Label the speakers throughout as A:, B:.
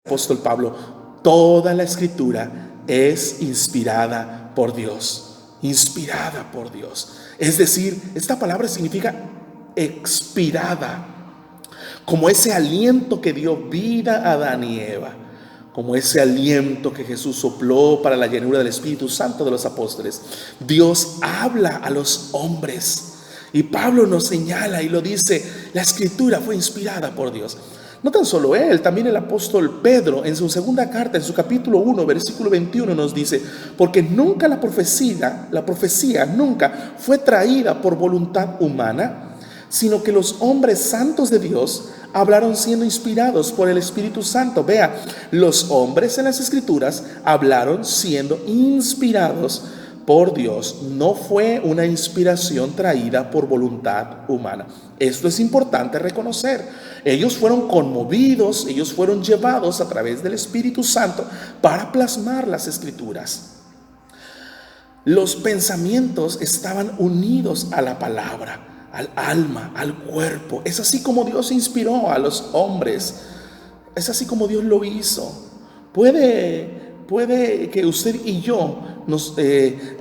A: Apóstol Pablo, toda la escritura es inspirada por Dios. Inspirada por Dios. Es decir, esta palabra significa expirada, como ese aliento que dio vida a Adán y Eva, como ese aliento que Jesús sopló para la llenura del Espíritu Santo de los apóstoles. Dios habla a los hombres y Pablo nos señala y lo dice: la escritura fue inspirada por Dios. No tan solo él, también el apóstol Pedro en su segunda carta, en su capítulo 1, versículo 21 nos dice: porque nunca la profecía nunca fue traída por voluntad humana, sino que los hombres santos de Dios hablaron siendo inspirados por el Espíritu Santo. Vea, los hombres en las Escrituras hablaron siendo inspirados por Dios. No fue una inspiración traída por voluntad humana. Esto es importante reconocer. Ellos fueron conmovidos, ellos fueron llevados a través del Espíritu Santo para plasmar las Escrituras. Los pensamientos estaban unidos a la palabra, al alma, al cuerpo. Es así como Dios inspiró a los hombres. Es así como Dios lo hizo. Puede que usted y yo nos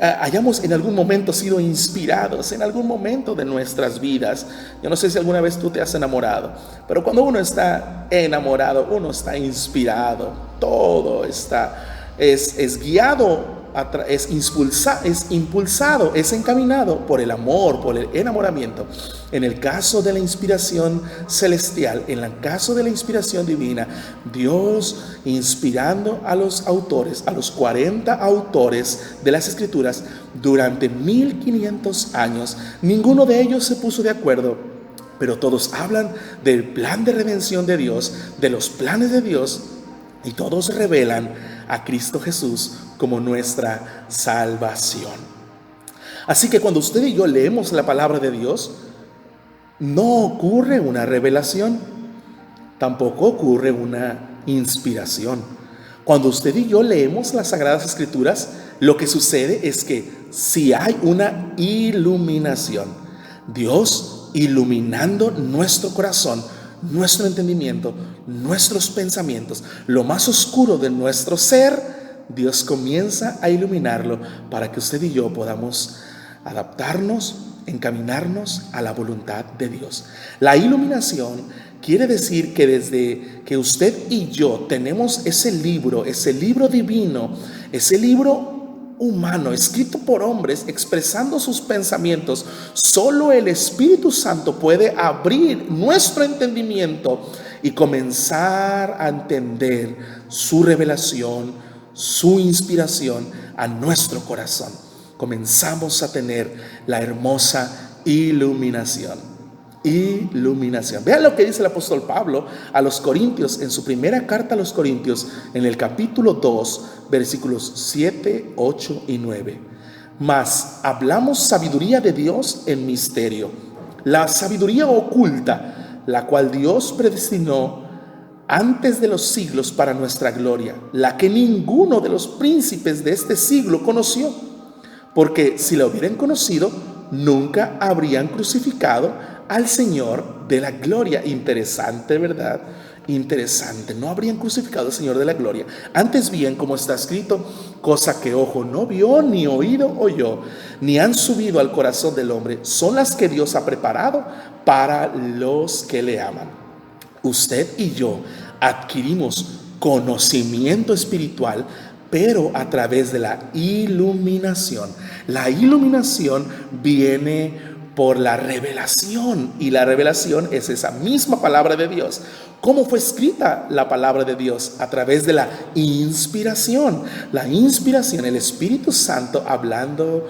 A: hayamos en algún momento sido inspirados en algún momento de nuestras vidas. Yo no sé si alguna vez tú te has enamorado, pero cuando uno está enamorado, uno está inspirado. Todo es guiado, es impulsado, es encaminado por el amor, por el enamoramiento. En el caso de la inspiración celestial, en el caso de la inspiración divina, Dios inspirando a los autores, a los 40 autores de las Escrituras durante 1500 años, ninguno de ellos se puso de acuerdo, pero todos hablan del plan de redención de Dios, de los planes de Dios, y todos revelan a Cristo Jesús como nuestra salvación. Así que cuando usted y yo leemos la palabra de Dios, no ocurre una revelación, tampoco ocurre una inspiración. Cuando usted y yo leemos las Sagradas Escrituras, lo que sucede es que si hay una iluminación, Dios iluminando nuestro corazón, nuestro entendimiento, nuestros pensamientos, lo más oscuro de nuestro ser, Dios comienza a iluminarlo para que usted y yo podamos adaptarnos, encaminarnos a la voluntad de Dios. La iluminación quiere decir que desde que usted y yo tenemos ese libro divino, ese libro humano, escrito por hombres, expresando sus pensamientos, solo el Espíritu Santo puede abrir nuestro entendimiento y comenzar a entender su revelación, su inspiración a nuestro corazón. Comenzamos a tener la hermosa iluminación. Vean lo que dice el apóstol Pablo a los Corintios en su primera carta a los Corintios, en el capítulo 2, versículos 7, 8 y 9. Mas hablamos sabiduría de Dios en misterio, la sabiduría oculta, la cual Dios predestinó antes de los siglos para nuestra gloria, la que ninguno de los príncipes de este siglo conoció, porque si la hubieran conocido, nunca habrían crucificado al Señor de la gloria. Interesante, ¿verdad? Interesante. No habrían crucificado al Señor de la gloria. Antes bien, como está escrito, cosa que ojo no vio, ni oído oyó, ni han subido al corazón del hombre, son las que Dios ha preparado para los que le aman. Usted y yo adquirimos conocimiento espiritual, pero a través de la iluminación. La iluminación viene por la revelación, y la revelación es esa misma palabra de Dios. ¿Cómo fue escrita la palabra de Dios? A través de la inspiración. La inspiración, el Espíritu Santo hablando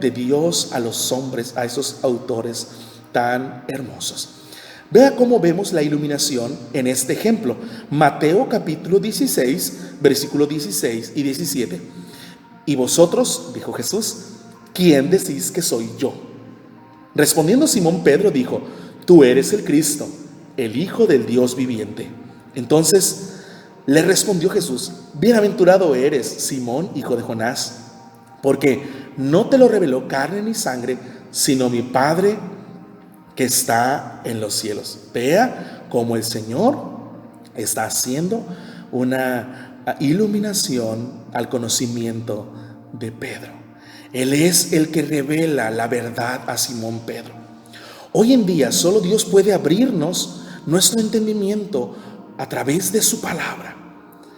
A: de Dios a los hombres, a esos autores tan hermosos. Vea cómo vemos la iluminación en este ejemplo. Mateo capítulo 16, versículo 16 y 17. Y vosotros, dijo Jesús, ¿quién decís que soy yo? Respondiendo Simón Pedro dijo, tú eres el Cristo, el Hijo del Dios viviente. Entonces le respondió Jesús, bienaventurado eres, Simón, hijo de Jonás, porque no te lo reveló carne ni sangre, sino mi Padre que está en los cielos. Vea cómo el Señor está haciendo una iluminación al conocimiento de Pedro. Él es el que revela la verdad a Simón Pedro. Hoy en día solo Dios puede abrirnos nuestro entendimiento a través de su palabra.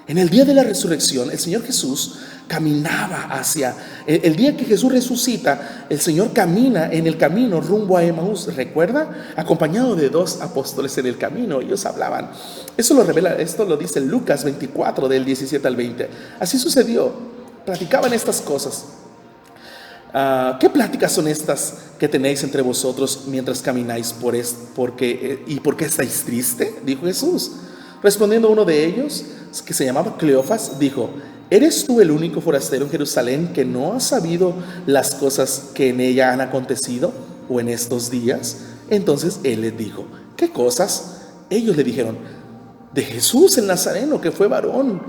A: En el día de la resurrección, el Señor Jesús caminaba hacia... El día que Jesús resucita, el Señor camina en el camino rumbo a Emaús. ¿Recuerda? Acompañado de 2 apóstoles en el camino. Ellos hablaban. Eso lo revela, esto lo dice Lucas 24, del 17 al 20. Así sucedió. Platicaban estas cosas. ¿Qué pláticas son estas que tenéis entre vosotros mientras camináis por qué estáis triste? Dijo Jesús. Respondiendo uno de ellos, que se llamaba Cleofas, dijo: ¿eres tú el único forastero en Jerusalén que no ha sabido las cosas que en ella han acontecido o en estos días? Entonces él les dijo: ¿qué cosas? Ellos le dijeron: de Jesús el Nazareno, que fue varón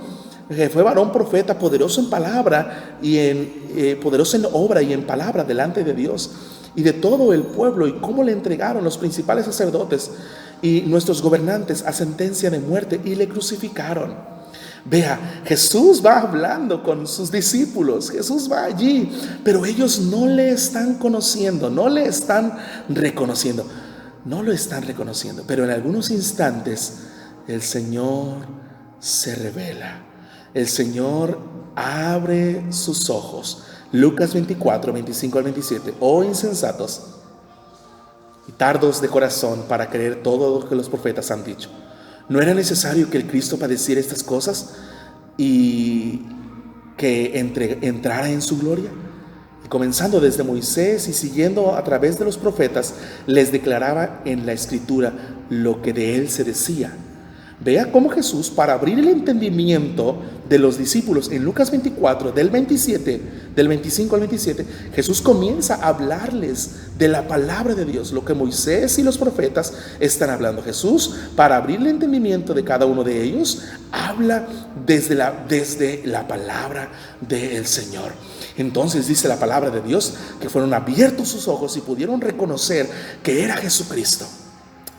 A: profeta, poderoso en palabra y poderoso en obra y en palabra delante de Dios y de todo el pueblo, y cómo le entregaron los principales sacerdotes y nuestros gobernantes a sentencia de muerte y le crucificaron. Vea, Jesús va hablando con sus discípulos, Jesús va allí, pero ellos no le están conociendo, no le están reconociendo, no lo están reconociendo. Pero en algunos instantes el Señor se revela, el Señor abre sus ojos. Lucas 24, 25 al 27. Oh insensatos y tardos de corazón para creer todo lo que los profetas han dicho. ¿No era necesario que el Cristo padeciera estas cosas y que entrara en su gloria? Y comenzando desde Moisés y siguiendo a través de los profetas, les declaraba en la Escritura lo que de él se decía. Vea cómo Jesús, para abrir el entendimiento de los discípulos, en Lucas 24, del 25 al 27, Jesús comienza a hablarles de la palabra de Dios, lo que Moisés y los profetas están hablando. Jesús, para abrir el entendimiento de cada uno de ellos, habla desde la palabra del Señor. Entonces dice la palabra de Dios que fueron abiertos sus ojos y pudieron reconocer que era Jesucristo.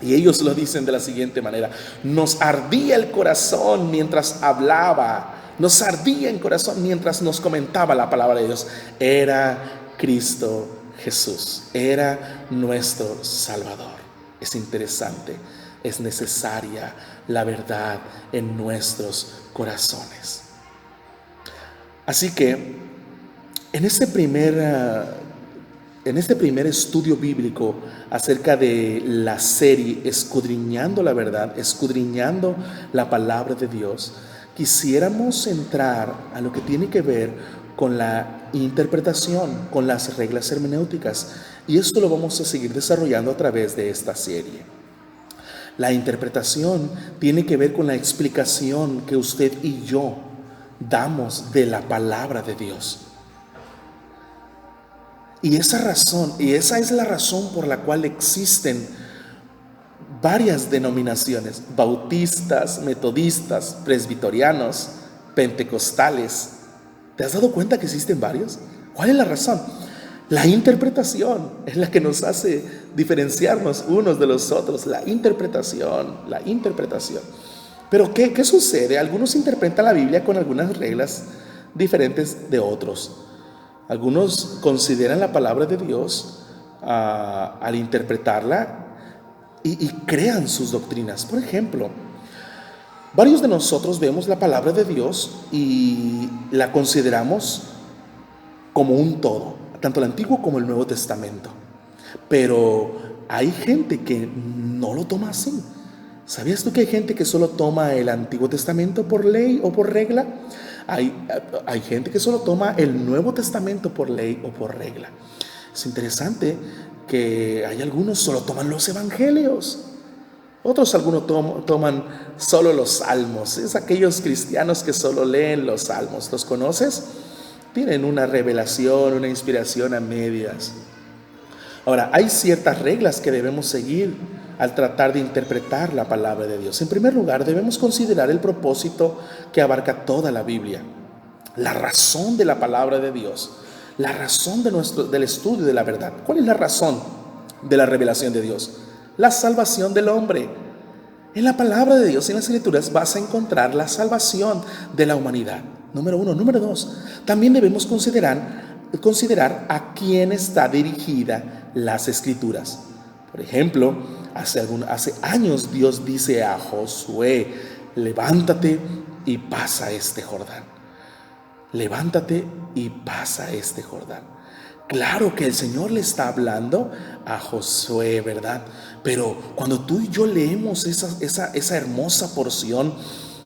A: Y ellos lo dicen de la siguiente manera: nos ardía el corazón mientras hablaba, nos ardía el corazón mientras nos comentaba la palabra de Dios. Era Cristo Jesús, era nuestro Salvador. Es interesante, es necesaria la verdad en nuestros corazones. Así que en este primer estudio bíblico acerca de la serie Escudriñando la Verdad, Escudriñando la Palabra de Dios, quisiéramos entrar a lo que tiene que ver con la interpretación, con las reglas hermenéuticas, y esto lo vamos a seguir desarrollando a través de esta serie. La interpretación tiene que ver con la explicación que usted y yo damos de la palabra de Dios. Y esa es la razón por la cual existen varias denominaciones: bautistas, metodistas, presbiterianos, pentecostales. ¿Te has dado cuenta que existen varios? ¿Cuál es la razón? La interpretación es la que nos hace diferenciarnos unos de los otros. La interpretación. Pero ¿qué sucede? Algunos interpretan la Biblia con algunas reglas diferentes de otros. Algunos consideran la palabra de Dios al interpretarla y crean sus doctrinas. Por ejemplo, varios de nosotros vemos la palabra de Dios y la consideramos como un todo, tanto el Antiguo como el Nuevo Testamento. Pero hay gente que no lo toma así. ¿Sabías tú que hay gente que solo toma el Antiguo Testamento por ley o por regla? Hay gente que solo toma el Nuevo Testamento por ley o por regla. Es interesante que hay algunos solo toman los evangelios. Algunos toman solo los salmos. Es aquellos cristianos que solo leen los salmos. ¿Los conoces? Tienen una revelación, una inspiración a medias. Ahora, hay ciertas reglas que debemos seguir al tratar de interpretar la palabra de Dios. En primer lugar, debemos considerar el propósito que abarca toda la Biblia, la razón de la palabra de Dios, la razón del estudio de la verdad. ¿Cuál es la razón de la revelación de Dios? La salvación del hombre. En la palabra de Dios, en las Escrituras, vas a encontrar la salvación de la humanidad. Número uno. Número dos, también debemos considerar a quién está dirigida las Escrituras. Por ejemplo, hace años Dios dice a Josué: levántate y pasa este Jordán. Levántate y pasa este Jordán. Claro que el Señor le está hablando a Josué, ¿verdad? Pero cuando tú y yo leemos esa hermosa porción,